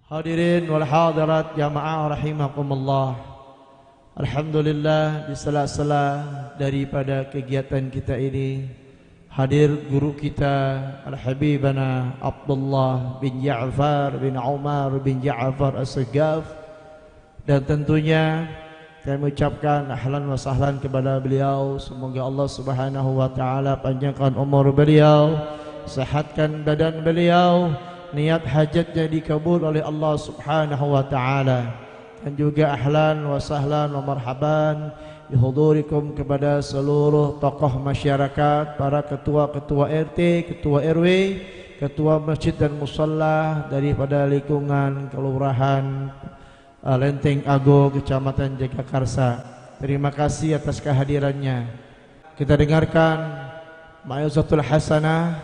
Hadirin wal hadirat jamaah rahimakumullah. Alhamdulillah, di sela-sela daripada kegiatan kita ini hadir guru kita Al-Habibana Abdullah bin Ja'far bin Umar bin Ja'far As-Saggaf, dan tentunya saya mengucapkan ahlan wa sahlan kepada beliau. Semoga Allah Subhanahu wa taala panjangkan umur beliau, sehatkan badan beliau, niat hajatnya dikabul oleh Allah Subhanahu wa taala. Dan juga ahlan wa sahlan wa marhaban bihudurikum kepada seluruh tokoh masyarakat, para ketua-ketua RT, ketua RW, ketua masjid dan musalla daripada lingkungan kelurahan Lenteng Agung, Kecamatan Jagakarsa. Terima kasih atas kehadirannya. Kita dengarkan mau'izatul hasanah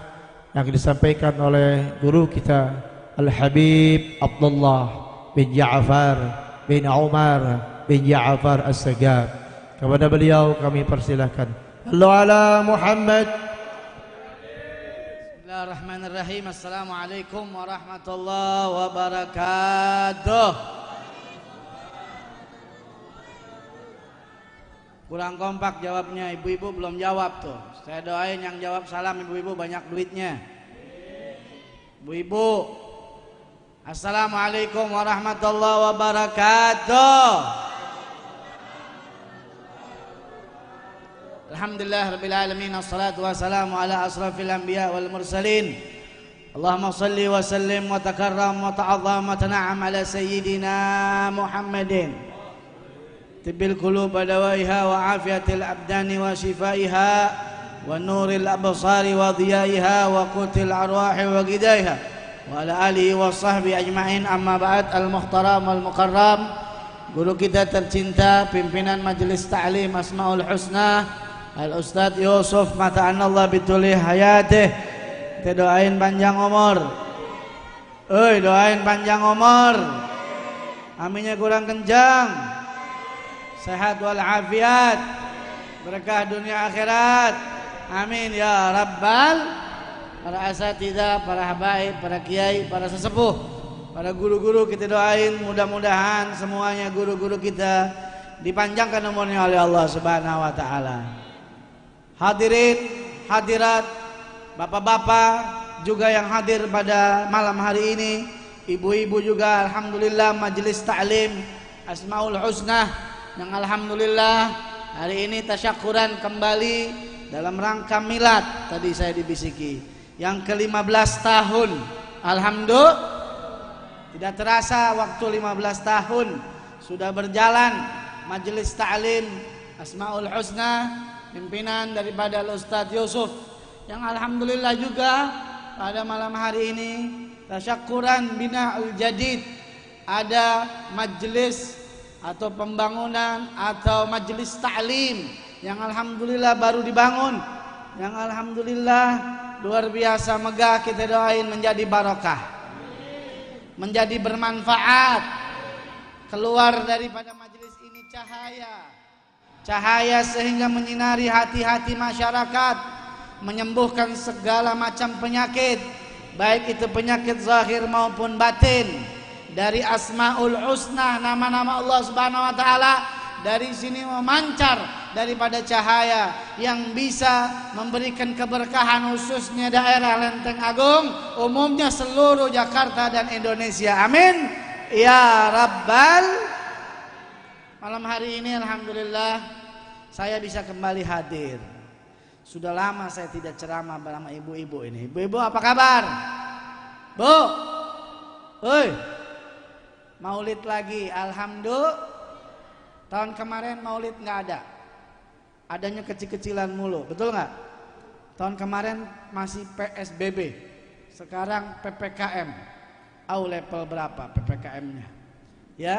yang disampaikan oleh guru kita Al-Habib Abdullah bin Ja'far bin Umar bin Ja'far As-Saggaf. Kepada beliau kami persilahkan. Sallu ala Muhammad. Bismillahirrahmanirrahim. Assalamualaikum warahmatullahi wabarakatuh. Kurang kompak jawabnya, ibu-ibu belum jawab tuh. Saya doain yang jawab salam ibu-ibu banyak duitnya. Ibu-ibu, assalamualaikum warahmatullahi wabarakatuh. Alhamdulillah rabbil alamin, assalatu wassalamu ala asrafil anbiya wal mursalin. Allahumma salli wa sallim wa takarram wa ta'azzam wa tan'am ala sayyidina Muhammadin tibbil qulub dawaiha wa afiyatil abdani wa shifaiha wa nuril absari wa dhiyaiha wa qutil arwahi wa gidaiha wa ala alihi wa sahbihi ajma'in. Amma ba'd. Al-muhtaram wal mukarram, guru kita tercinta, pimpinan majelis ta'lim Asmaul Husna, Al-Ustadz Yusuf mata'anallah bituli hayatih. Kita doain panjang umur. Doain panjang umur. Aminnya kurang kencang. Sehat wal afiat, berkah dunia akhirat, amin ya rabbal. Para asatidzah, para habaib, para kiai, para sesepuh, para guru-guru kita doain mudah-mudahan semuanya guru-guru kita dipanjangkan umurnya oleh Allah Subhanahu wa taala. Hadirin, hadirat, bapak-bapak juga yang hadir pada malam hari ini, ibu-ibu juga, alhamdulillah majelis ta'lim Asmaul Husna yang alhamdulillah hari ini tasyakuran kembali dalam rangka milad, tadi saya dibisiki yang ke-15 tahun. Alhamdulillah, tidak terasa waktu 15 tahun sudah berjalan majelis ta'lim Asmaul Husna, pimpinan daripada Ustadz Yusuf, yang alhamdulillah juga pada malam hari ini tasyakuran bina'ul jadid, ada majelis atau pembangunan atau majelis ta'lim yang alhamdulillah baru dibangun, yang alhamdulillah luar biasa megah. Kita doain menjadi barokah, menjadi bermanfaat, keluar daripada majelis ini cahaya sehingga menyinari hati-hati masyarakat, menyembuhkan segala macam penyakit, baik itu penyakit zahir maupun batin. Dari Asmaul Husna, nama-nama Allah Subhanahu wa taala dari sini memancar daripada cahaya yang bisa memberikan keberkahan khususnya daerah Lenteng Agung, umumnya seluruh Jakarta dan Indonesia. Amin ya rabbal. Malam hari ini alhamdulillah saya bisa kembali hadir. Sudah lama saya tidak ceramah bersama ibu-ibu ini. Ibu-ibu apa kabar? Bu, maulid lagi, alhamdulillah. Tahun kemarin maulid nggak ada, adanya kecil-kecilan mulu, betul nggak? Tahun kemarin masih PSBB, sekarang PPKM. Level berapa PPKM-nya? Ya,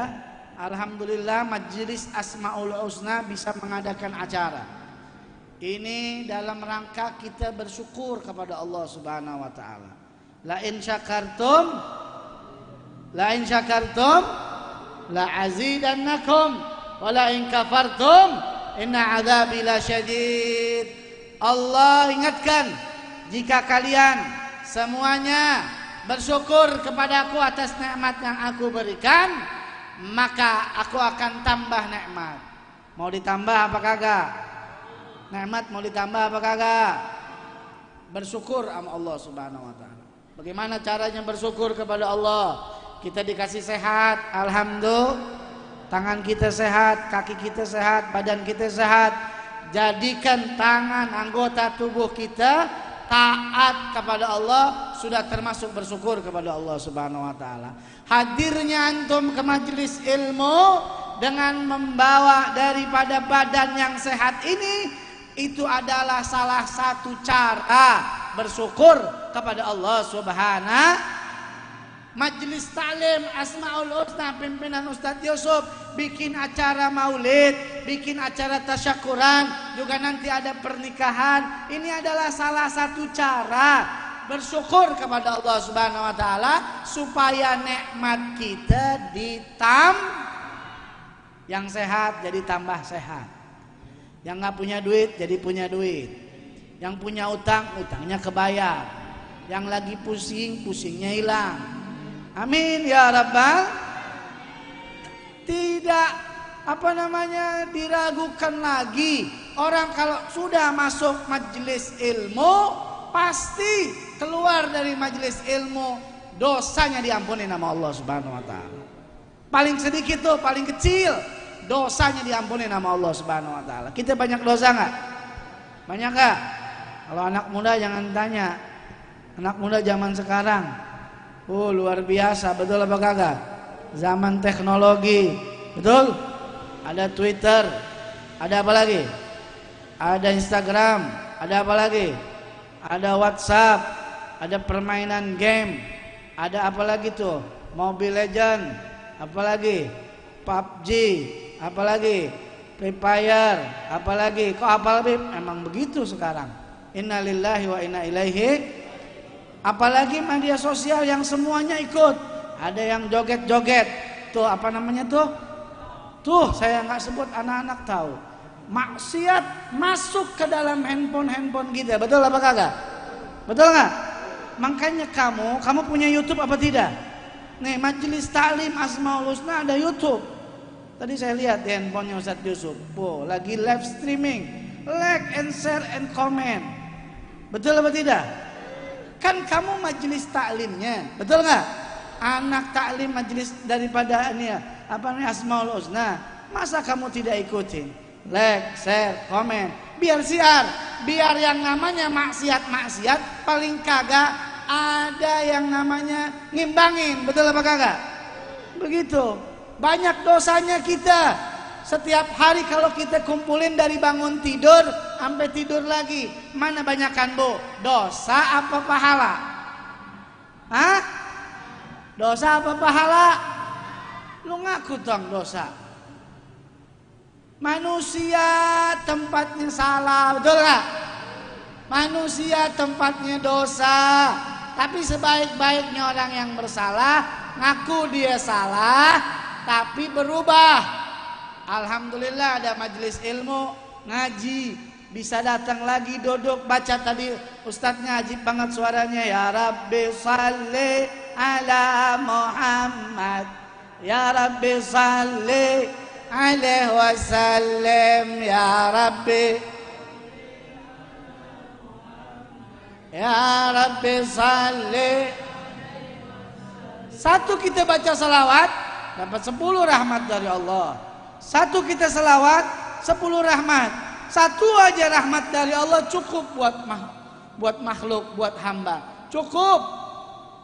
alhamdulillah majelis Asmaul Husna bisa mengadakan acara ini dalam rangka kita bersyukur kepada Allah Subhanahu wa taala. La in syakartum la azidannakum wa la in kafartum inna adzabi lasyadid. Allah ingatkan, jika kalian semuanya bersyukur kepadaku atas nikmat yang aku berikan, maka aku akan tambah nikmat. Mau ditambah apa kagak? Nikmat mau ditambah apa kagak? Bersyukur sama Allah Subhanahu wa taala. Bagaimana caranya bersyukur kepada Allah? Kita dikasih sehat, alhamdulillah. Tangan kita sehat, kaki kita sehat, badan kita sehat. Jadikan tangan anggota tubuh kita taat kepada Allah, sudah termasuk bersyukur kepada Allah Subhanahu wa taala. Hadirnya antum ke majelis ilmu dengan membawa daripada badan yang sehat ini, itu adalah salah satu cara bersyukur kepada Allah Subhanahu. Majelis Taklim Asmaul Husna pimpinan Ustadz Yusuf bikin acara maulid, bikin acara tasyakuran, juga nanti ada pernikahan. Ini adalah salah satu cara bersyukur kepada Allah Subhanahu wa taala supaya nikmat kita yang sehat jadi tambah sehat. Yang nggak punya duit jadi punya duit. Yang punya utang, utangnya kebayar. Yang lagi pusing, pusingnya hilang. Amin ya rabbal. Tidak diragukan lagi. Orang kalau sudah masuk majelis ilmu, pasti keluar dari majelis ilmu dosanya diampuni nama Allah Subhanahu wa taala. Paling sedikit tuh, paling kecil, dosanya diampuni nama Allah Subhanahu wa taala. Kita banyak dosa enggak? Banyak enggak? Kalau anak muda jangan tanya. Anak muda zaman sekarang luar biasa, betul apa kagak? Zaman teknologi, betul? Ada Twitter, ada apa lagi? Ada Instagram, ada apa lagi? Ada WhatsApp, ada permainan game, ada apa lagi tuh? Mobile Legend, apa lagi? PUBG, apa lagi? Free Fire, apa lagi? Kok apa lagi? Emang begitu sekarang. Innalillahi wa inna ilaihi. Apalagi media sosial yang semuanya ikut. Ada yang joget-joget. Tuh apa namanya tuh? Tuh saya nggak sebut, anak-anak tahu. Maksiat masuk ke dalam handphone kita. Betul apa kagak? Betul nggak? Makanya kamu punya YouTube apa tidak? Nih Majelis Taklim Asmaul Husna ada YouTube. Tadi saya lihat di handphonenya Ustadz Yusuf. Lagi live streaming. Like and share and comment. Betul apa tidak? Kan kamu majelis taklimnya, betul nggak? Anak taklim majelis daripada ini ya, Asmaul Husna. Masa kamu tidak ikutin? Like, share, komen. Biar siar, biar yang namanya maksiat paling kagak ada yang namanya ngimbangin, betul apa kagak? Begitu. Banyak dosanya kita. Setiap hari kalau kita kumpulin dari bangun tidur sampai tidur lagi, mana banyakan bu? Dosa apa pahala? Hah? Dosa apa pahala? Lu ngaku dong dosa. Manusia tempatnya salah, betul gak? Manusia tempatnya dosa. Tapi sebaik-baiknya orang yang bersalah, ngaku dia salah, tapi berubah. Alhamdulillah ada majelis ilmu, ngaji, bisa datang lagi duduk baca. Tadi ustadznya ajib banget suaranya. Ya Rabbi salli ala Muhammad, ya Rabbi salli alaihi wasallam, ya Rabbi, ya Rabbi salli. Satu kita baca salawat dapat 10 rahmat dari Allah. Satu kita selawat 10 rahmat. Satu aja rahmat dari Allah cukup buat makhluk, buat hamba. Cukup.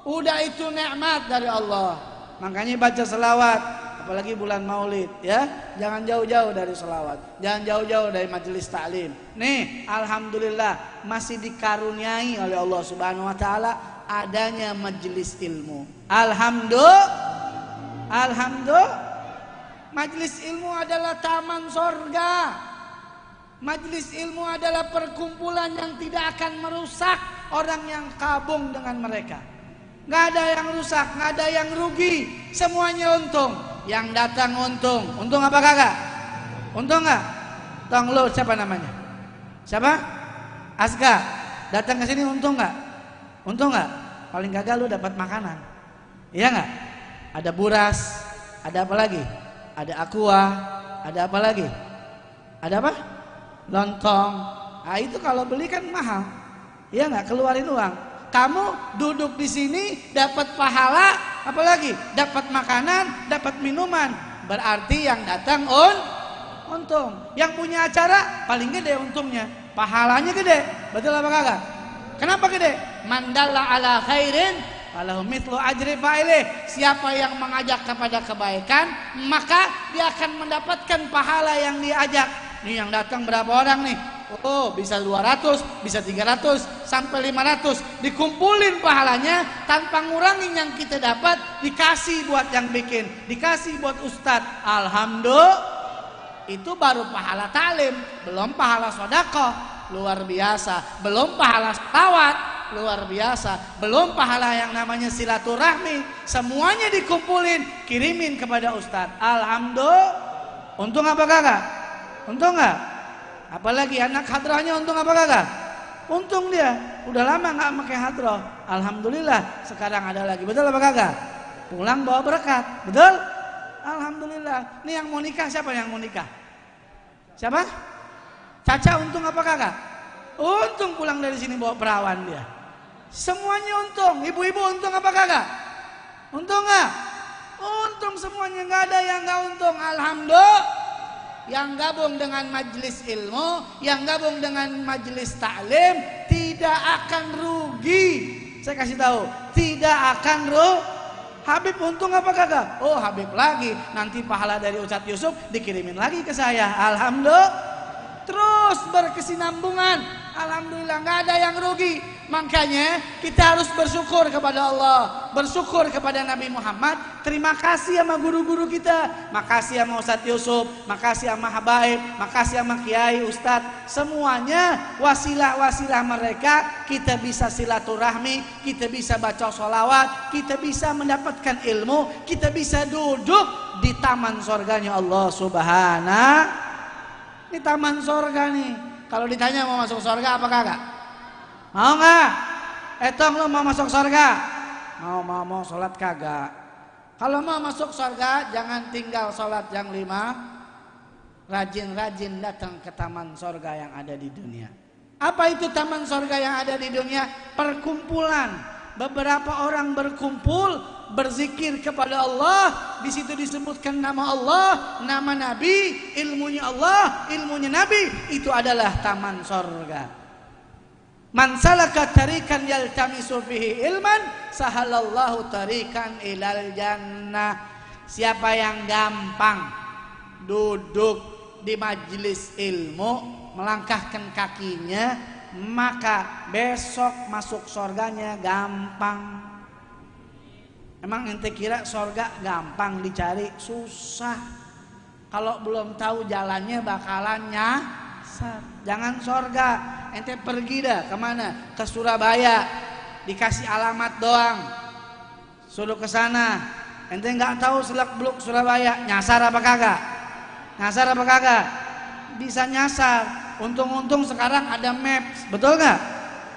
Udah itu nikmat dari Allah. Makanya baca selawat, apalagi bulan Maulid ya. Jangan jauh-jauh dari selawat. Jangan jauh-jauh dari majelis taklim. Nih, alhamdulillah masih dikaruniai oleh Allah Subhanahu wa taala adanya majelis ilmu. Alhamdulillah. Majelis ilmu adalah taman sorga. Majelis ilmu adalah perkumpulan yang tidak akan merusak orang yang kabung dengan mereka. Nggak ada yang rusak, nggak ada yang rugi, semuanya untung. Yang datang untung. Untung apa kagak? Untung nggak? Tong lo siapa namanya? Siapa? Aska. Datang ke sini untung nggak? Untung nggak? paling gagal lu dapat makanan. Iya nggak? Ada buras, ada apa lagi? Ada aqua, ada apa lagi? Ada apa? Lontong. Nah itu kalau beli kan mahal. Iya nggak? Keluarin uang. Kamu duduk di sini dapat pahala, apalagi dapat makanan, dapat minuman. Berarti yang datang untung. Yang punya acara paling gede untungnya, pahalanya gede. Betul apa kagak? Kenapa gede? Mandalla ala khairin falahu mithlu ajri fa'ilih. Siapa yang mengajak kepada kebaikan, maka dia akan mendapatkan pahala yang diajak. Nih yang datang berapa orang nih? Oh, bisa 200, bisa 300, sampai 500. Dikumpulin pahalanya tanpa ngurangin yang kita dapat, dikasih buat yang bikin, dikasih buat ustadz. Alhamdulillah. Itu baru pahala talim, belum pahala sedekah, luar biasa. Belum pahala selawat, luar biasa. Belum pahala yang namanya silaturahmi. Semuanya dikumpulin, kirimin kepada ustadz. Alhamdulillah. Untung apa kagak? Untung nggak? Apalagi anak hadrahnya untung apa kagak? Untung dia. Udah lama nggak pakai hadrah. Alhamdulillah. Sekarang ada lagi. Betul apa kagak? Pulang bawa berkat. Betul? Alhamdulillah. Ini yang mau nikah siapa yang mau nikah? Siapa? Caca untung apa kagak? Untung pulang dari sini bawa perawan dia. Semuanya untung. Ibu-ibu untung apa kagak? Untung nggak? Untung semuanya, nggak ada yang nggak untung. Alhamdulillah. Yang gabung dengan majelis ilmu, yang gabung dengan majelis taklim tidak akan rugi. Saya kasih tahu, tidak akan rugi. Habib untung apa kagak? Oh Habib lagi, nanti pahala dari Ustadz Yusuf dikirimin lagi ke saya. Alhamdulillah. Terus berkesinambungan. Alhamdulillah, nggak ada yang rugi. Makanya kita harus bersyukur kepada Allah, bersyukur kepada Nabi Muhammad. Terima kasih sama guru-guru kita, makasih sama Ustadz Yusuf, makasih sama Habaib, makasih sama Kiai, Ustadz. Semuanya wasilah-wasilah mereka kita bisa silaturahmi, kita bisa baca sholawat, kita bisa mendapatkan ilmu, kita bisa duduk di taman surganya Allah Subhanahu. Ini taman surga nih. Kalau ditanya mau masuk surga apa kagak? Mau nggak? Etong lu mau masuk surga? Mau sholat kagak? Kalau mau masuk surga jangan tinggal sholat yang 5. Rajin-rajin datang ke taman surga yang ada di dunia. Apa itu taman surga yang ada di dunia? Perkumpulan. Beberapa orang berkumpul berzikir kepada Allah. Di situ disebutkan nama Allah, nama Nabi, ilmunya Allah, ilmunya Nabi. Itu adalah taman surga. Man salaka tarikan yaltamisu fihi ilman sahalallahu tarikan ilal jannah. Siapa yang gampang duduk di majelis ilmu, melangkahkan kakinya, maka besok masuk surganya gampang. Emang ente kira surga gampang dicari? Susah. Kalau belum tahu jalannya bakalan nyasar. Jangan surga, ente pergi dah kemana? Ke Surabaya, dikasih alamat doang, suruh ke sana. Ente nggak tahu selak beluk Surabaya, nyasar apa kagak? Nyasar apa kagak? Bisa nyasar. Untung-untung sekarang ada maps, betul nggak?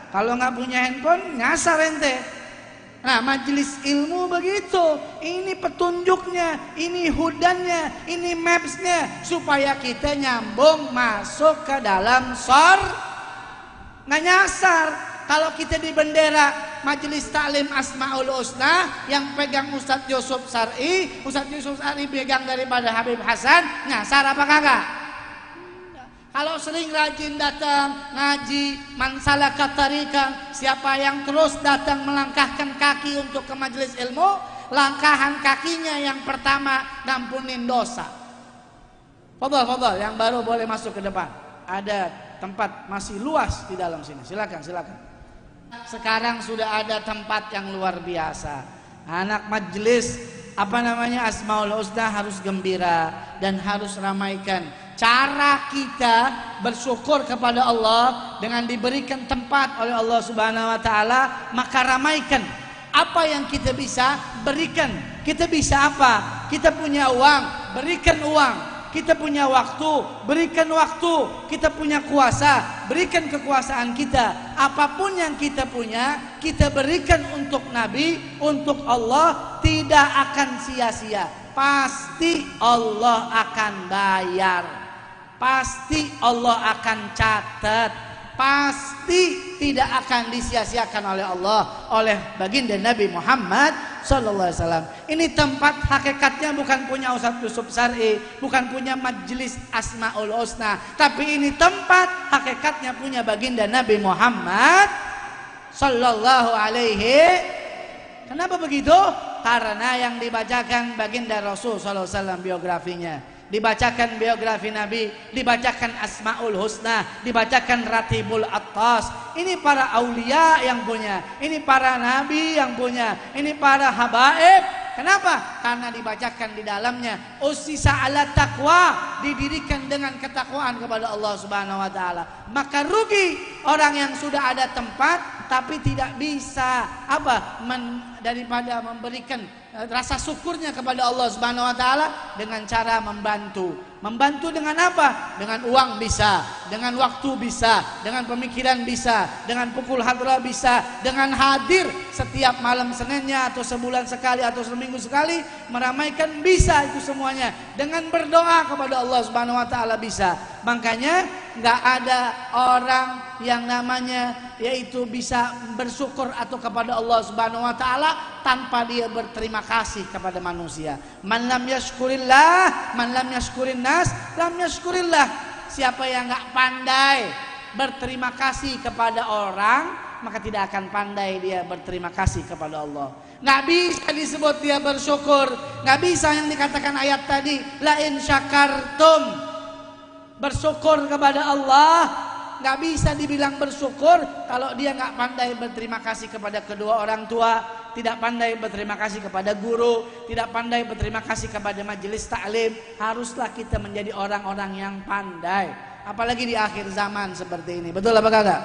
Kalau nggak punya handphone, nyasar ente. Nah, majelis ilmu begitu. Ini petunjuknya, ini hudannya, ini mapsnya, supaya kita nyambung masuk ke dalam nggak nyasar. Kalau kita di bendera majelis taklim Asmaul Husna yang pegang Ustadz Yusuf Sar'i, Ustadz Yusuf Sar'i pegang daripada Habib Hasan, nyasar apa kagak? Kalau sering rajin datang ngaji, mansalaka tarikan, siapa yang terus datang melangkahkan kaki untuk ke majelis ilmu, langkahan kakinya yang pertama ngampunin dosa. Fadhal, yang baru boleh masuk ke depan. Ada tempat masih luas di dalam sini. Silakan. Sekarang sudah ada tempat yang luar biasa. Anak majelis Asmaul Husna harus gembira dan harus ramaikan. Cara kita bersyukur kepada Allah dengan diberikan tempat oleh Allah Subhanahu wa taala, maka ramaikan. Apa yang kita bisa berikan? Kita bisa apa? Kita punya uang, berikan uang. Kita punya waktu, berikan waktu. Kita punya kuasa, berikan kekuasaan kita. Apapun yang kita punya, kita berikan untuk Nabi, untuk Allah, tidak akan sia-sia. Pasti Allah akan bayar. Pasti Allah akan catat. Pasti tidak akan disia-siakan oleh Allah, oleh baginda Nabi Muhammad sallallahu alaihi wasallam. Ini tempat hakikatnya bukan punya Ustaz Yusuf Syar'i, bukan punya Majelis Asmaul Husna, tapi ini tempat hakikatnya punya baginda Nabi Muhammad sallallahu alaihi. Kenapa begitu? Karena yang dibacakan baginda Rasul sallallahu alaihi wasallam biografinya, dibacakan biografi Nabi, dibacakan Asmaul Husna, dibacakan Ratibul Attas. Ini para aulia yang punya, ini para nabi yang punya, ini para habaib. Kenapa? Karena dibacakan di dalamnya usisa ala taqwa, didirikan dengan ketakwaan kepada Allah Subhanahu wa taala. Maka rugi orang yang sudah ada tempat tapi tidak bisa daripada memberikan rasa syukurnya kepada Allah Subhanahu wa taala dengan cara membantu. Membantu dengan apa? Dengan uang bisa, dengan waktu bisa, dengan pemikiran bisa, dengan pukul hadrah bisa, dengan hadir setiap malam Seninnya atau sebulan sekali atau seminggu sekali meramaikan bisa, itu semuanya. Dengan berdoa kepada Allah Subhanahu wa taala bisa. Makanya enggak ada orang yang namanya yaitu bisa bersyukur atau kepada Allah Subhanahu wa taala tanpa dia berterima kasih kepada manusia. Man lam yashkurillah, man lam yashkurin nas, lam yashkurillah. Siapa yang enggak pandai berterima kasih kepada orang, maka tidak akan pandai dia berterima kasih kepada Allah. Enggak bisa disebut dia bersyukur, enggak bisa yang dikatakan ayat tadi, la in syakartum, bersyukur kepada Allah. Nggak bisa dibilang bersyukur kalau dia nggak pandai berterima kasih kepada kedua orang tua, tidak pandai berterima kasih kepada guru, tidak pandai berterima kasih kepada majelis taklim. Haruslah kita menjadi orang-orang yang pandai, apalagi di akhir zaman seperti ini. Betul apa kagak?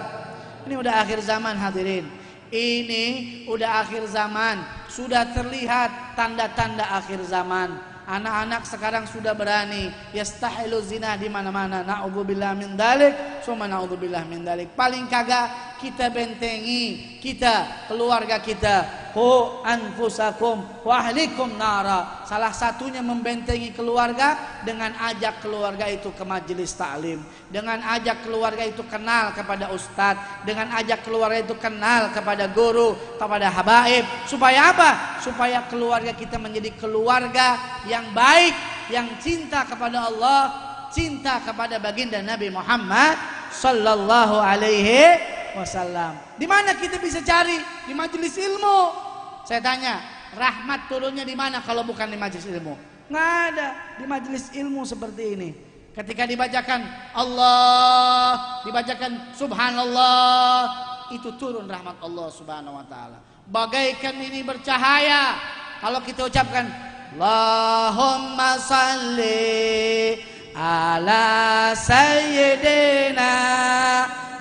Ini udah akhir zaman hadirin. Ini udah akhir zaman, sudah terlihat tanda-tanda akhir zaman. Anak-anak sekarang sudah berani yastahilu zina di mana-mana. Na'udzubillah min dalik, summa na'udzubillah min dalik. Paling kagak kita bentengi kita, keluarga kita. Qu anfusakum wa ahlikum nara. Salah satunya membentengi keluarga dengan ajak keluarga itu ke majelis taklim, dengan ajak keluarga itu kenal kepada ustadz, dengan ajak keluarga itu kenal kepada guru, kepada habaib. Supaya apa? Supaya keluarga kita menjadi keluarga yang baik, yang cinta kepada Allah, cinta kepada baginda Nabi Muhammad sallallahu alaihi wasallam. Di mana kita bisa cari? Di majelis ilmu. Saya tanya, rahmat turunnya di mana kalau bukan di majelis ilmu? Nggak ada. Di majelis ilmu seperti ini, ketika dibacakan Allah, dibacakan Subhanallah, itu turun rahmat Allah Subhanahu wa taala. Bagaikan ini bercahaya kalau kita ucapkan Allahumma salli ala sayyidina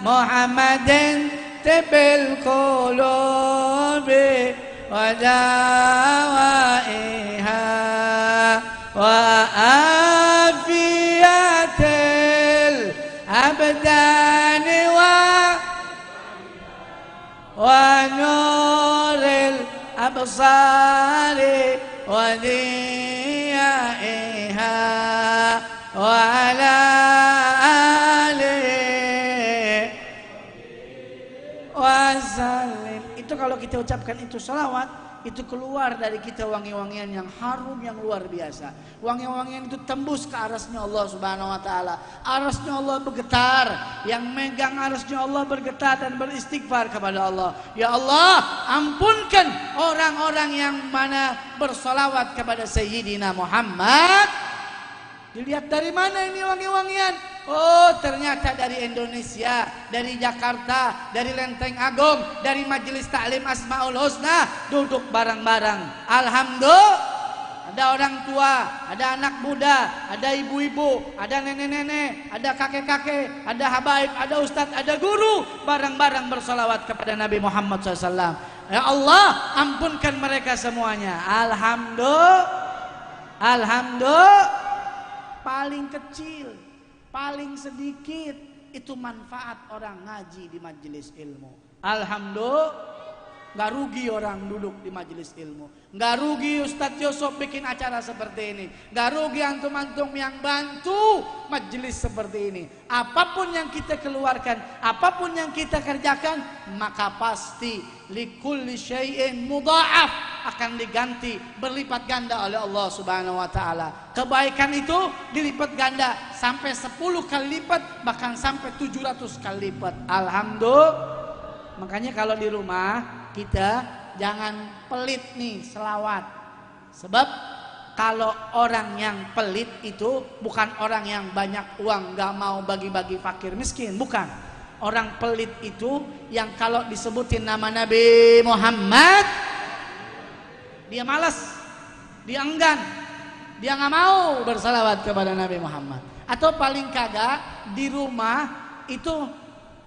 Muhammadin tibil qulubi wa dawaiha wa afiyatil abdani wa nuril absari wa diyaiha wa ala wasallim. Itu kalau kita ucapkan itu salawat, itu keluar dari kita wangi-wangian yang harum yang luar biasa. Wangi-wangian itu tembus ke arasnya Allah Subhanahu wa taala. Arasnya Allah bergetar, yang megang arasnya Allah bergetar dan beristighfar kepada Allah. Ya Allah, ampunkan orang-orang yang mana bersalawat kepada Sayyidina Muhammad. Dilihat dari mana ini wangi-wangian? Oh, ternyata dari Indonesia, dari Jakarta, dari Lenteng Agung, dari Majelis Taklim Asmaul Husna, duduk bareng-bareng. Alhamdulillah. Ada orang tua, ada anak muda, ada ibu-ibu, ada nenek-nenek, ada kakek-kakek, ada habaib, ada ustadz, ada guru, bareng-bareng bersolawat kepada Nabi Muhammad SAW. Ya Allah, ampunkan mereka semuanya. Alhamdulillah. Alhamdulillah. paling kecil, paling sedikit itu manfaat orang ngaji di majelis ilmu. Alhamdulillah, nggak rugi orang duduk di majelis ilmu, nggak rugi Ustadz Yusuf bikin acara seperti ini, nggak rugi antum-antum yang bantu majelis seperti ini. Apapun yang kita keluarkan, apapun yang kita kerjakan, maka pasti likulli syai'in mudha'af, akan diganti berlipat ganda oleh Allah Subhanahu wa taala. Kebaikan itu dilipat ganda sampai 10 kali lipat, bahkan sampai 700 kali lipat. Alhamdulillah. Makanya kalau di rumah kita jangan pelit nih selawat. Sebab kalau orang yang pelit itu bukan orang yang banyak uang, gak mau bagi-bagi fakir miskin, bukan. Orang pelit itu yang kalau disebutin nama Nabi Muhammad dia malas, dia enggan, dia gak mau bersalawat kepada Nabi Muhammad. Atau paling kagak di rumah itu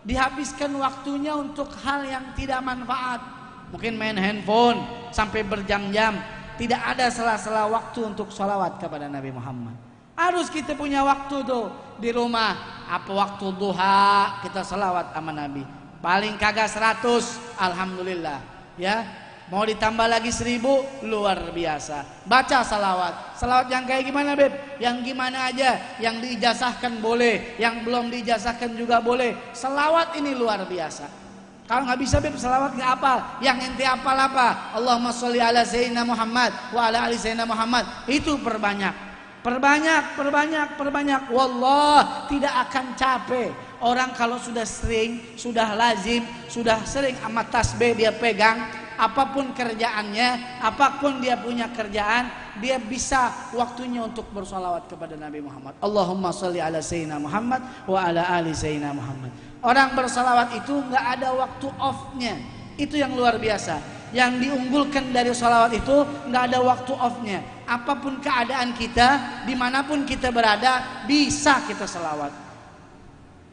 dihabiskan waktunya untuk hal yang tidak manfaat. Mungkin main handphone sampai berjam-jam. Tidak ada sela-sela waktu untuk sholawat kepada Nabi Muhammad. Harus kita punya waktu tuh di rumah. Apa waktu duha kita sholawat sama Nabi. Paling kagak 100, alhamdulillah. Ya, mau ditambah lagi 1000, luar biasa. Baca salawat. Salawat yang kayak gimana, Beb? Yang gimana aja. Yang diijazahkan boleh, yang belum diijazahkan juga boleh. Salawat ini luar biasa. Kalau nggak bisa, Beb, salawat nggak apal. Yang ente apal apa? Allahumma sholli ala sayyidina Muhammad wa ala ali sayyidina Muhammad. Itu perbanyak. Perbanyak. Wallah, tidak akan capek. Orang kalau sudah sering, sudah lazim, sudah sering amat tasbih dia pegang, apapun kerjaannya, apapun dia punya kerjaan, dia bisa waktunya untuk bersolawat kepada Nabi Muhammad. Allahumma sholli ala sayyidina Muhammad wa ala ali sayyidina Muhammad. Orang bersolawat itu nggak ada waktu off-nya. Itu yang luar biasa. Yang diunggulkan dari solawat itu nggak ada waktu off-nya. Apapun keadaan kita, dimanapun kita berada, bisa kita solawat.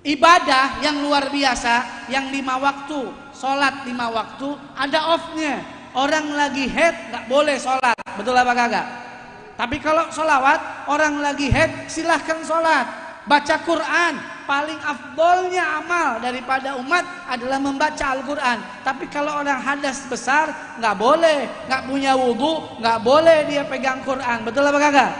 Ibadah yang luar biasa, yang 5 waktu, sholat 5 waktu, ada off-nya. Orang lagi head nggak boleh sholat, betul apa kagak? Tapi kalau sholawat, orang lagi head silahkan sholat. Baca Quran, paling afdolnya amal daripada umat adalah membaca Al-Quran. Tapi kalau orang hadas besar, nggak boleh, nggak punya wudhu, nggak boleh dia pegang Quran, betul apa kagak?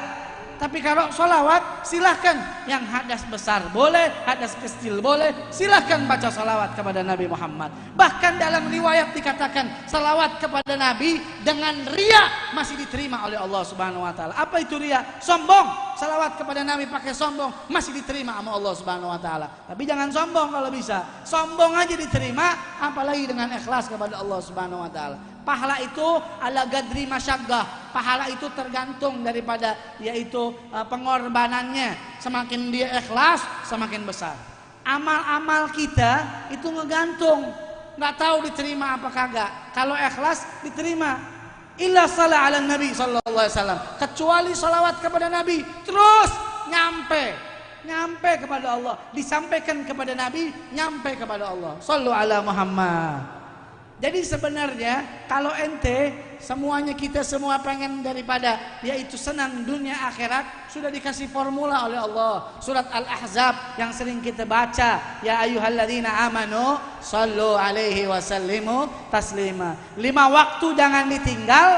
Tapi kalau sholawat silahkan, yang hadas besar boleh, hadas kecil boleh, silahkan baca sholawat kepada Nabi Muhammad. Bahkan dalam riwayat dikatakan sholawat kepada Nabi dengan riya masih diterima oleh Allah Subhanahu Wa Taala. Apa itu riya? Sombong. Sholawat kepada Nabi pakai sombong masih diterima sama Allah Subhanahu Wa Taala. Tapi jangan sombong kalau bisa. Sombong aja diterima, apalagi dengan ikhlas kepada Allah Subhanahu Wa Taala. Pahala itu ala gadri masyaggah. Pahala itu tergantung daripada yaitu pengorbanannya. Semakin dia ikhlas, semakin besar. Amal-amal kita itu ngegantung. Nggak tahu diterima apa kagak. Kalau ikhlas diterima. Illa salah ala Nabi sallallahu alaihi wasallam. Kecuali salawat kepada Nabi, terus nyampe kepada Allah, disampaikan kepada Nabi, nyampe kepada Allah. Sallu ala Muhammad. Jadi sebenarnya kalau ente semuanya kita semua pengen daripada yaitu senang dunia akhirat, sudah dikasih formula oleh Allah. Surat Al-Ahzab yang sering kita baca, ya ayyuhalladzina amanu sallu alaihi wasallimu taslima. 5 waktu jangan ditinggal,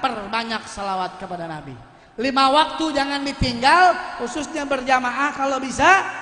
perbanyak salawat kepada Nabi. 5 waktu jangan ditinggal, khususnya berjamaah kalau bisa.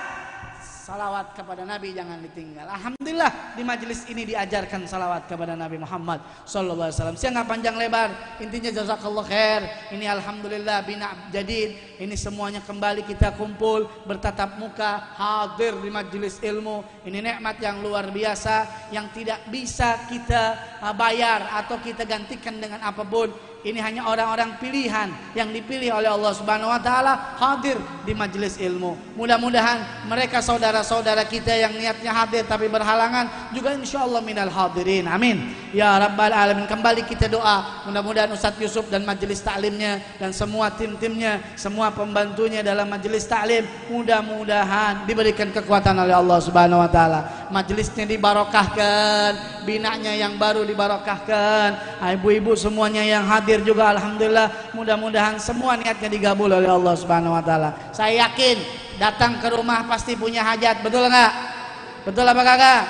Salawat kepada Nabi jangan ditinggal. Alhamdulillah di majelis ini diajarkan salawat kepada Nabi Muhammad sallallahu alaihi wasallam. Saya nggak panjang lebar, intinya jazakallah khair. Ini alhamdulillah bina jadid. Ini semuanya kembali kita kumpul bertatap muka hadir di majelis ilmu. Ini nikmat yang luar biasa yang tidak bisa kita bayar atau kita gantikan dengan apapun. Ini hanya orang-orang pilihan yang dipilih oleh Allah Subhanahu wa taala hadir di majelis ilmu. Mudah-mudahan mereka saudara saudara-saudara kita yang niatnya hadir tapi berhalangan juga insyaallah minal hadirin. Amin ya rabbal alamin. Kembali kita doa, mudah-mudahan Ustadz Yusuf dan majelis taklimnya dan semua tim-timnya, semua pembantunya dalam majelis taklim mudah-mudahan diberikan kekuatan oleh Allah Subhanahu wa taala. Majelisnya dibarokahkan, binanya yang baru dibarokahkan, ibu-ibu semuanya yang hadir juga alhamdulillah, mudah-mudahan semua niatnya digabul oleh Allah Subhanahu wa taala. Saya yakin datang ke rumah pasti punya hajat, betul enggak? Betul apa kagak?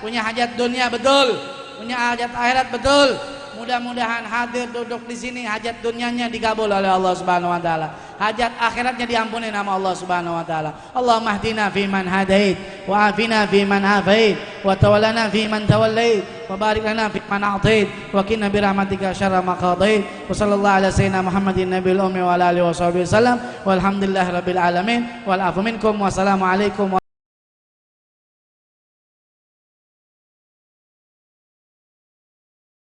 Punya hajat dunia, betul. Punya hajat akhirat, betul. Mudah-mudahan hadir duduk di sini hajat dunianya digabul oleh Allah Subhanahu wa taala. Hajat akhiratnya diampuni nama Allah Subhanahu wa taala. Allahumma hdina fi man hadait wa afina fi man afait wa tawallana fi man tawallait wa barik lana fi man a'tait wa qina bi rahmatika syarra ma qadait. Wa sallallahu ala sayyidina Muhammadin nabiyil ummi wa ala alihi wa sahbihi wasallam. Walhamdulillahirabbil alamin wal afu minkum. Wassalamu alaikum